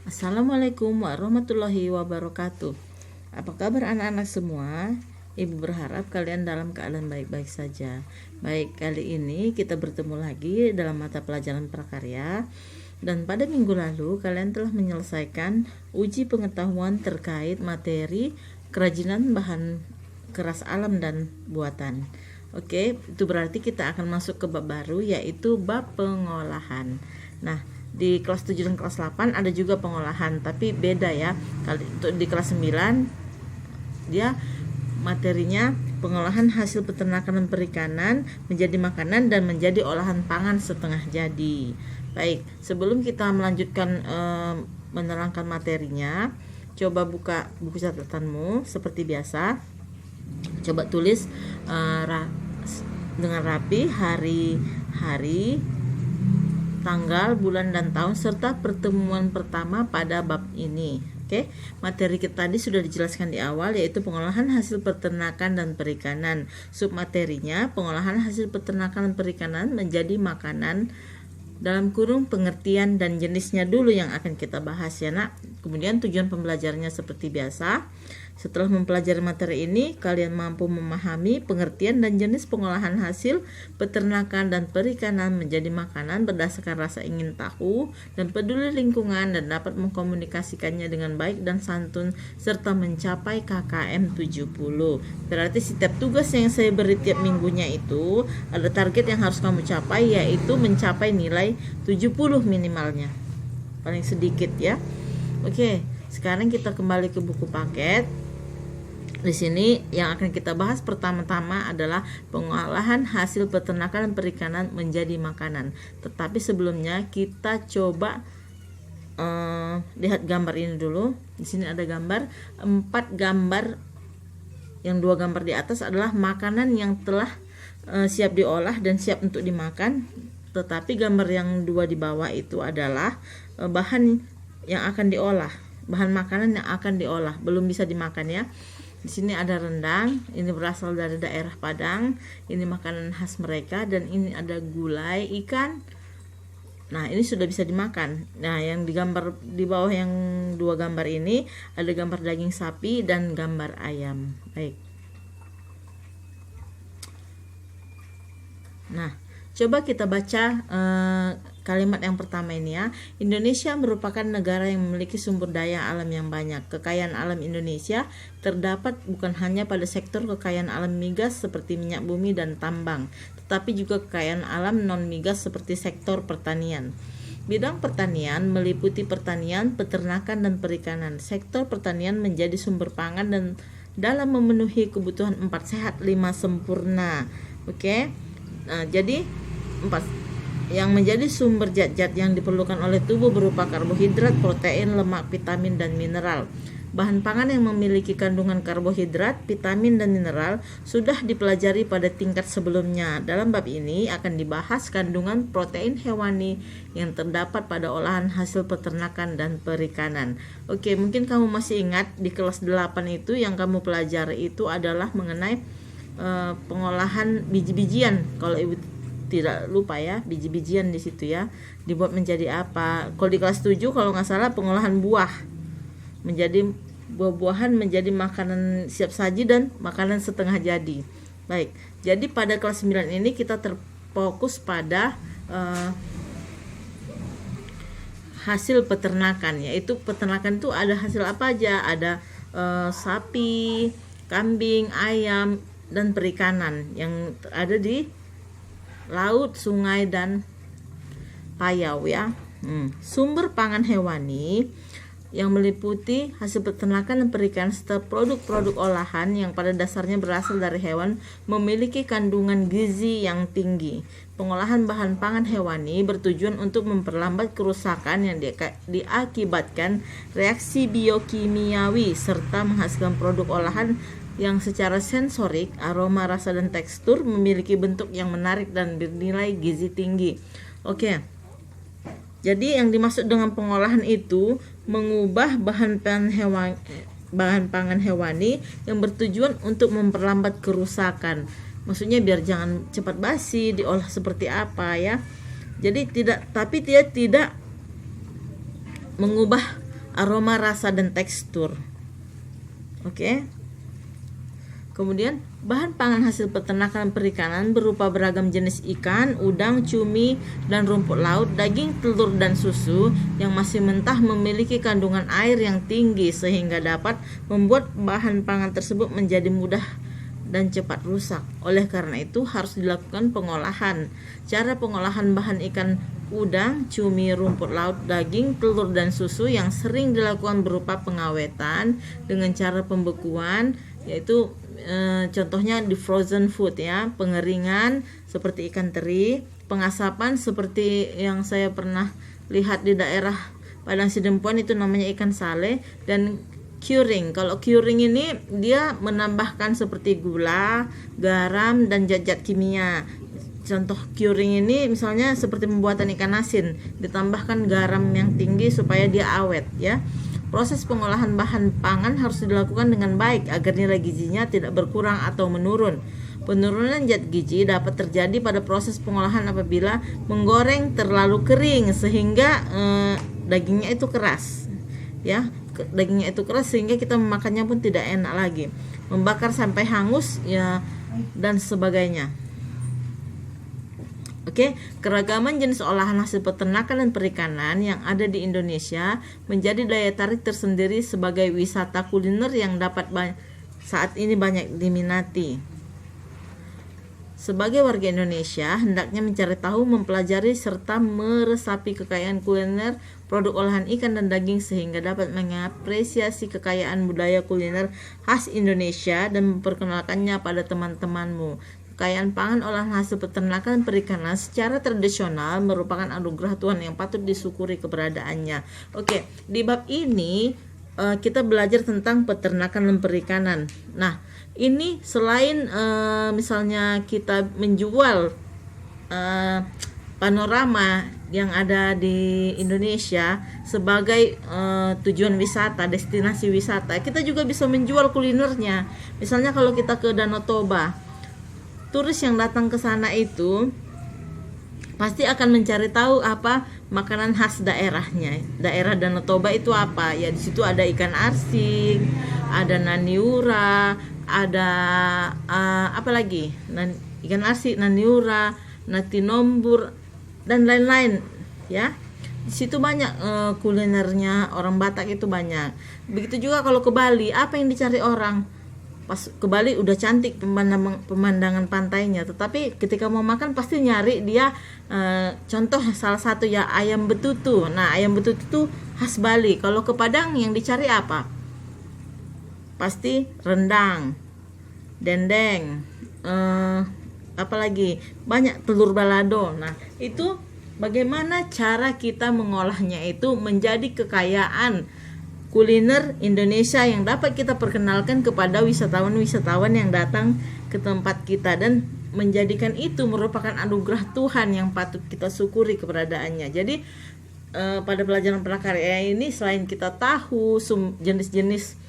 Assalamualaikum warahmatullahi wabarakatuh. Apa kabar anak-anak semua? Ibu berharap kalian dalam keadaan baik-baik saja. Baik, kali ini kita bertemu lagi dalam mata pelajaran prakarya. Dan pada minggu lalu kalian telah menyelesaikan uji pengetahuan terkait materi kerajinan bahan keras alam dan buatan. Oke, itu berarti kita akan masuk ke bab baru, yaitu bab pengolahan. Nah, di kelas 7 dan kelas 8 ada juga pengolahan, tapi beda ya. Untuk di kelas 9 dia materinya pengolahan hasil peternakan dan perikanan menjadi makanan dan menjadi olahan pangan setengah jadi. Baik, sebelum kita melanjutkan menerangkan materinya, coba buka buku catatanmu seperti biasa. Coba tulis dengan rapi hari, tanggal, bulan, dan tahun serta pertemuan pertama pada bab ini. Oke, materi kita tadi sudah dijelaskan di awal, yaitu pengolahan hasil peternakan dan perikanan. Submaterinya pengolahan hasil peternakan dan perikanan menjadi makanan, dalam kurung pengertian dan jenisnya dulu yang akan kita bahas ya nak. Kemudian tujuan pembelajarannya seperti biasa. Setelah mempelajari materi ini, kalian mampu memahami pengertian dan jenis pengolahan hasil peternakan dan perikanan menjadi makanan berdasarkan rasa ingin tahu dan peduli lingkungan, dan dapat mengkomunikasikannya dengan baik dan santun serta mencapai KKM 70. Berarti setiap tugas yang saya beri tiap minggunya itu ada target yang harus kamu capai, yaitu mencapai nilai 70 minimalnya. Paling sedikit ya. Oke, sekarang kita kembali ke buku paket. Di sini yang akan kita bahas pertama-tama adalah pengolahan hasil peternakan dan perikanan menjadi makanan. Tetapi sebelumnya kita coba lihat gambar ini dulu. Di sini ada gambar, 4 gambar. Yang 2 gambar di atas adalah makanan yang telah siap diolah dan siap untuk dimakan. Tetapi gambar yang 2 di bawah itu adalah bahan yang akan diolah, bahan makanan yang akan diolah, belum bisa dimakan ya. Di sini ada rendang, ini berasal dari daerah Padang, ini makanan khas mereka, dan ini ada gulai ikan. Nah, ini sudah bisa dimakan. Nah, yang digambar di bawah yang 2 gambar ini ada gambar daging sapi dan gambar ayam. Baik. Nah, coba kita baca kalimat yang pertama ini ya. Indonesia merupakan negara yang memiliki sumber daya alam yang banyak. Kekayaan alam Indonesia terdapat bukan hanya pada sektor kekayaan alam migas seperti minyak bumi dan tambang, tetapi juga kekayaan alam non-migas seperti sektor pertanian. Bidang pertanian meliputi pertanian, peternakan, dan perikanan. Sektor pertanian menjadi sumber pangan dan dalam memenuhi kebutuhan 4 sehat 5 sempurna. Oke. Nah, jadi 4 yang menjadi sumber zat-zat yang diperlukan oleh tubuh berupa karbohidrat, protein, lemak, vitamin, dan mineral. Bahan pangan yang memiliki kandungan karbohidrat, vitamin, dan mineral sudah dipelajari pada tingkat sebelumnya. Dalam bab ini akan dibahas kandungan protein hewani yang terdapat pada olahan hasil peternakan dan perikanan. Oke, mungkin kamu masih ingat di kelas 8 itu yang kamu pelajari itu adalah mengenai pengolahan biji-bijian. Kalau ibu tidak lupa ya, biji-bijian di situ ya, dibuat menjadi apa. Kalau di kelas 7 kalau nggak salah pengolahan buah menjadi buah-buahan menjadi makanan siap saji dan makanan setengah jadi. Baik, jadi pada kelas 9 ini kita terfokus pada hasil peternakan, yaitu peternakan itu ada hasil apa aja, ada sapi, kambing, ayam, dan perikanan yang ada di laut, sungai, dan payau ya. Sumber pangan hewani yang meliputi hasil peternakan dan perikanan serta produk-produk olahan yang pada dasarnya berasal dari hewan memiliki kandungan gizi yang tinggi. Pengolahan bahan pangan hewani bertujuan untuk memperlambat kerusakan yang diakibatkan reaksi biokimiawi serta menghasilkan produk olahan yang secara sensorik, aroma, rasa, dan tekstur memiliki bentuk yang menarik dan bernilai gizi tinggi. Oke. Jadi yang dimaksud dengan pengolahan itu mengubah bahan pangan hewani yang bertujuan untuk memperlambat kerusakan. Maksudnya biar jangan cepat basi, diolah seperti apa ya. Jadi tidak mengubah aroma, rasa, dan tekstur. Oke. Kemudian bahan pangan hasil peternakan dan perikanan berupa beragam jenis ikan, udang, cumi, dan rumput laut, daging, telur, dan susu yang masih mentah memiliki kandungan air yang tinggi sehingga dapat membuat bahan pangan tersebut menjadi mudah dan cepat rusak. Oleh karena itu harus dilakukan pengolahan. Cara pengolahan bahan ikan, udang, cumi, rumput laut, daging, telur, dan susu yang sering dilakukan berupa pengawetan dengan cara pembekuan, yaitu contohnya di frozen food ya, pengeringan seperti ikan teri, pengasapan seperti yang saya pernah lihat di daerah Padang Sidempuan itu namanya ikan sale, dan curing. Kalau curing ini dia menambahkan seperti gula, garam, dan zat-zat kimia. Contoh curing ini misalnya seperti pembuatan ikan asin, ditambahkan garam yang tinggi supaya dia awet ya. Proses pengolahan bahan pangan harus dilakukan dengan baik agar nilai gizinya tidak berkurang atau menurun. Penurunan zat gizi dapat terjadi pada proses pengolahan apabila menggoreng terlalu kering sehingga dagingnya itu keras. Ya, dagingnya itu keras sehingga kita memakannya pun tidak enak lagi. Membakar sampai hangus ya, dan sebagainya. Oke, keragaman jenis olahan hasil peternakan dan perikanan yang ada di Indonesia menjadi daya tarik tersendiri sebagai wisata kuliner yang dapat saat ini banyak diminati. Sebagai warga Indonesia, hendaknya mencari tahu, mempelajari, serta meresapi kekayaan kuliner produk olahan ikan dan daging sehingga dapat mengapresiasi kekayaan budaya kuliner khas Indonesia dan memperkenalkannya pada teman-temanmu. Kekayaan pangan olahan hasil peternakan perikanan secara tradisional merupakan anugerah Tuhan yang patut disyukuri keberadaannya. Oke, di bab ini kita belajar tentang peternakan dan perikanan. Nah, ini selain misalnya kita menjual panorama yang ada di Indonesia sebagai tujuan wisata, destinasi wisata, kita juga bisa menjual kulinernya. Misalnya kalau kita ke Danau Toba, turis yang datang ke sana itu pasti akan mencari tahu apa makanan khas daerahnya. Daerah Danau Toba itu apa? Ya di situ ada ikan arsing, ada naniura, ada apa lagi? Ikan arsing, naniura, nasi nombur, dan lain-lain ya. Di situ banyak kulinernya, orang Batak itu banyak. Begitu juga kalau ke Bali, apa yang dicari orang? Pas ke Bali udah cantik pemandangan pantainya, tetapi ketika mau makan pasti nyari dia contoh salah satu ya ayam betutu. Nah, ayam betutu itu khas Bali. Kalau ke Padang yang dicari apa? Pasti rendang, dendeng, apalagi banyak telur balado. Nah, itu bagaimana cara kita mengolahnya itu menjadi kekayaan kuliner Indonesia yang dapat kita perkenalkan kepada wisatawan-wisatawan yang datang ke tempat kita, dan menjadikan itu merupakan anugerah Tuhan yang patut kita syukuri keberadaannya. Jadi pada pelajaran prakarya ini selain kita tahu jenis-jenis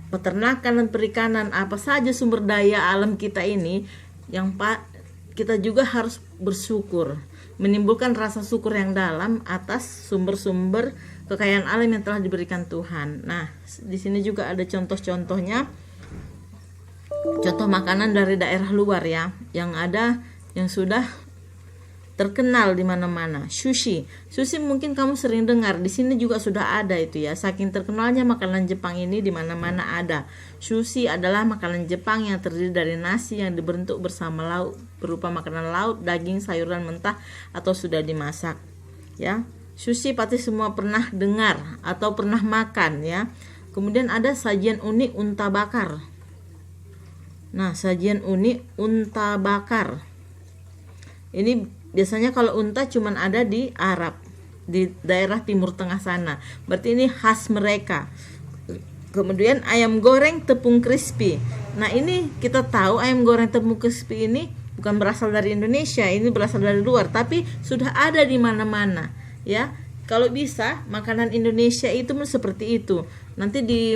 peternakan dan perikanan apa saja sumber daya alam kita ini, yang kita juga harus bersyukur, menimbulkan rasa syukur yang dalam atas sumber-sumber kekayaan alam yang telah diberikan Tuhan. Nah, di sini juga ada contoh-contohnya, contoh makanan dari daerah luar ya, yang sudah terkenal di mana-mana. Sushi mungkin kamu sering dengar, di sini juga sudah ada itu ya. Saking terkenalnya makanan Jepang ini di mana-mana ada. Sushi adalah makanan Jepang yang terdiri dari nasi yang dibentuk bersama lauk berupa makanan laut, daging, sayuran mentah atau sudah dimasak. Ya. Sushi pasti semua pernah dengar atau pernah makan ya. Kemudian ada sajian unik unta bakar. Nah, sajian unik unta bakar. Ini biasanya kalau unta cuman ada di Arab, di daerah Timur Tengah sana. Berarti ini khas mereka. Kemudian ayam goreng tepung crispy. Nah, ini kita tahu ayam goreng tepung crispy ini bukan berasal dari Indonesia, ini berasal dari luar, tapi sudah ada di mana-mana. Ya, kalau bisa makanan Indonesia itu seperti itu. Nanti di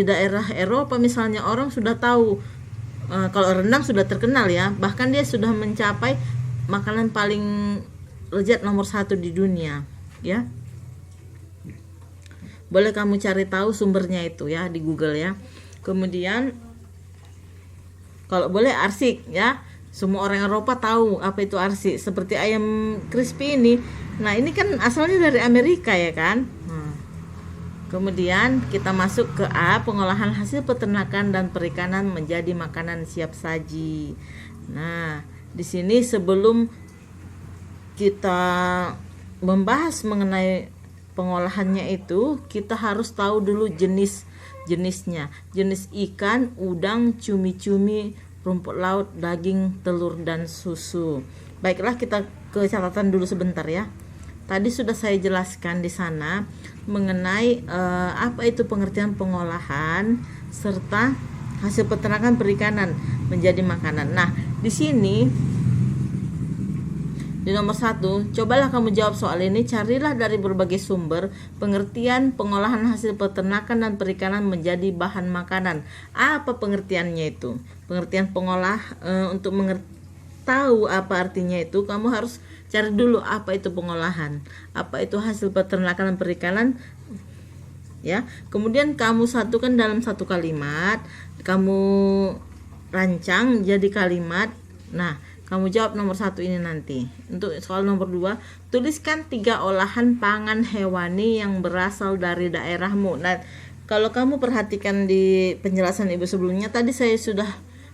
daerah Eropa misalnya orang sudah tahu kalau rendang sudah terkenal ya, bahkan dia sudah mencapai makanan paling lezat nomor 1 di dunia. Ya, boleh kamu cari tahu sumbernya itu ya di Google ya. Kemudian kalau boleh arsik ya, semua orang Eropa tahu apa itu arsik, seperti ayam crispy ini. Nah ini kan asalnya dari Amerika ya kan. Kemudian kita masuk ke A, pengolahan hasil peternakan dan perikanan menjadi makanan siap saji. Nah di sini sebelum kita membahas mengenai pengolahannya itu, kita harus tahu dulu jenisnya. Jenis ikan, udang, cumi-cumi, rumput laut, daging, telur, dan susu. Baiklah, kita ke catatan dulu sebentar ya. Tadi sudah saya jelaskan di sana mengenai apa itu pengertian pengolahan serta hasil peternakan perikanan menjadi makanan. Nah, di sini di nomor 1, cobalah kamu jawab soal ini. Carilah dari berbagai sumber pengertian pengolahan hasil peternakan dan perikanan menjadi bahan makanan. Apa pengertiannya itu? Pengertian pengolah, untuk tahu apa artinya itu, kamu harus cari dulu apa itu pengolahan, apa itu hasil peternakan dan perikanan ya. Kemudian kamu satukan dalam satu kalimat, kamu rancang jadi kalimat. Nah, kamu jawab nomor 1 ini nanti. Untuk soal nomor 2, tuliskan 3 olahan pangan hewani yang berasal dari daerahmu. Nah, kalau kamu perhatikan di penjelasan Ibu sebelumnya, tadi saya sudah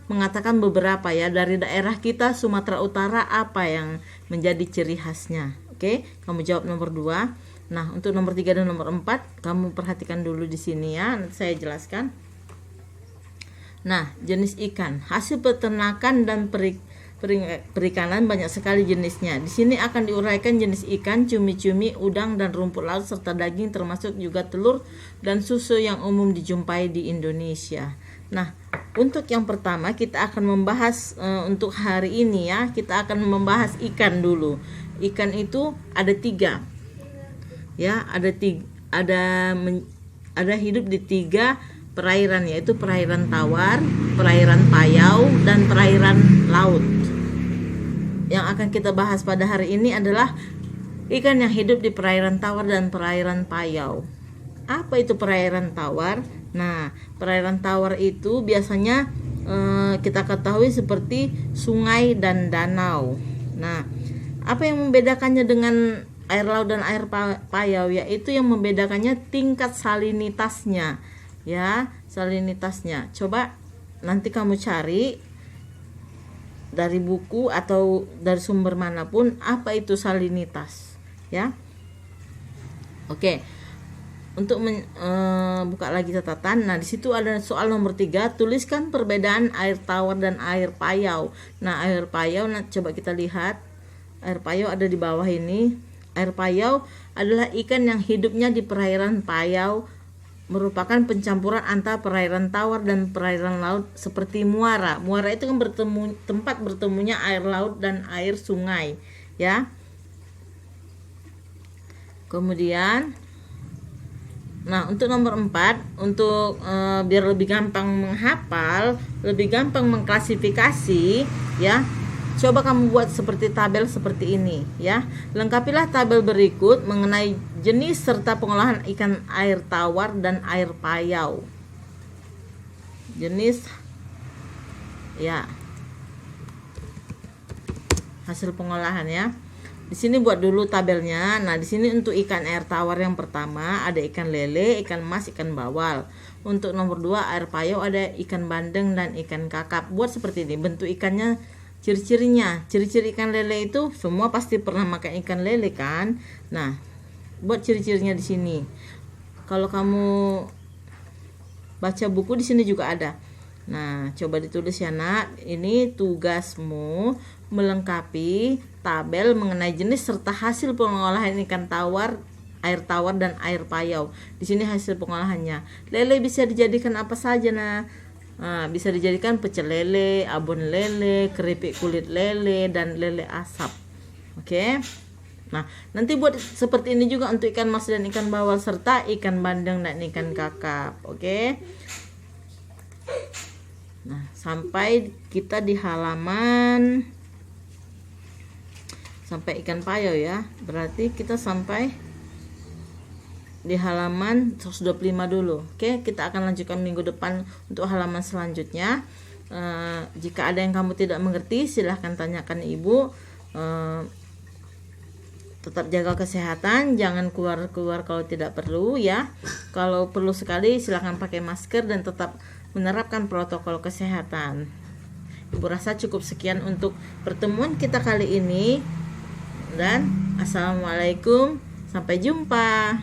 mengatakan beberapa ya, dari daerah kita Sumatera Utara apa yang menjadi ciri khasnya. Oke, kamu jawab nomor 2. Nah, untuk nomor 3 dan nomor 4, kamu perhatikan dulu di sini ya, nanti saya jelaskan. Nah, jenis ikan, hasil peternakan dan perikanan banyak sekali jenisnya. Di sini akan diuraikan jenis ikan, cumi-cumi, udang, dan rumput laut serta daging, termasuk juga telur dan susu yang umum dijumpai di Indonesia. Nah, untuk yang pertama kita akan membahas untuk hari ini ya, kita akan membahas ikan dulu. Ikan itu ada 3 ya, ada hidup di 3 perairan, yaitu perairan tawar, perairan payau, dan perairan laut. Yang akan kita bahas pada hari ini adalah ikan yang hidup di perairan tawar dan perairan payau. Apa itu perairan tawar? Nah, perairan tawar itu biasanya kita ketahui seperti sungai dan danau. Nah, apa yang membedakannya dengan air laut dan air payau? Yaitu yang membedakannya tingkat salinitasnya. Ya, salinitasnya. Coba nanti kamu cari dari buku atau dari sumber manapun apa itu salinitas, ya. Oke. Untuk buka lagi catatan. Nah, di situ ada soal nomor 3, tuliskan perbedaan air tawar dan air payau. Nah, air payau, nah, coba kita lihat. Air payau ada di bawah ini. Air payau adalah ikan yang hidupnya di perairan payau, merupakan pencampuran antara perairan tawar dan perairan laut seperti muara. Muara itu kan tempat bertemunya air laut dan air sungai, ya. Kemudian, nah untuk nomor 4, untuk biar lebih gampang menghafal, lebih gampang mengklasifikasi, ya. Coba kamu buat seperti tabel seperti ini ya. Lengkapilah tabel berikut mengenai jenis serta pengolahan ikan air tawar dan air payau. Jenis ya. Hasil pengolahan ya. Di sini buat dulu tabelnya. Nah, di sini untuk ikan air tawar yang pertama ada ikan lele, ikan mas, ikan bawal. Untuk nomor 2 air payau ada ikan bandeng dan ikan kakap. Buat seperti ini bentuk ikannya. Ciri-cirinya, ciri-ciri ikan lele itu semua pasti pernah makan ikan lele kan. Nah, buat ciri-cirinya di sini. Kalau kamu baca buku di sini juga ada. Nah, coba ditulis ya nak. Ini tugasmu melengkapi tabel mengenai jenis serta hasil pengolahan ikan tawar, air tawar dan air payau. Di sini hasil pengolahannya. Lele bisa dijadikan apa saja nah. Nah, bisa dijadikan pecel lele, abon lele, keripik kulit lele, dan lele asap. Oke. Nah, nanti buat seperti ini juga untuk ikan mas dan ikan bawal serta ikan bandeng dan ikan kakap. Oke. Nah, sampai kita di halaman sampai ikan payau ya. Berarti kita sampai di halaman 125 dulu. Oke, kita akan lanjutkan minggu depan untuk halaman selanjutnya. Jika ada yang kamu tidak mengerti, silahkan tanyakan ibu. Tetap jaga kesehatan, jangan keluar-keluar kalau tidak perlu ya. Kalau perlu sekali silahkan pakai masker dan tetap menerapkan protokol kesehatan. Ibu rasa cukup sekian untuk pertemuan kita kali ini, dan assalamualaikum, sampai jumpa.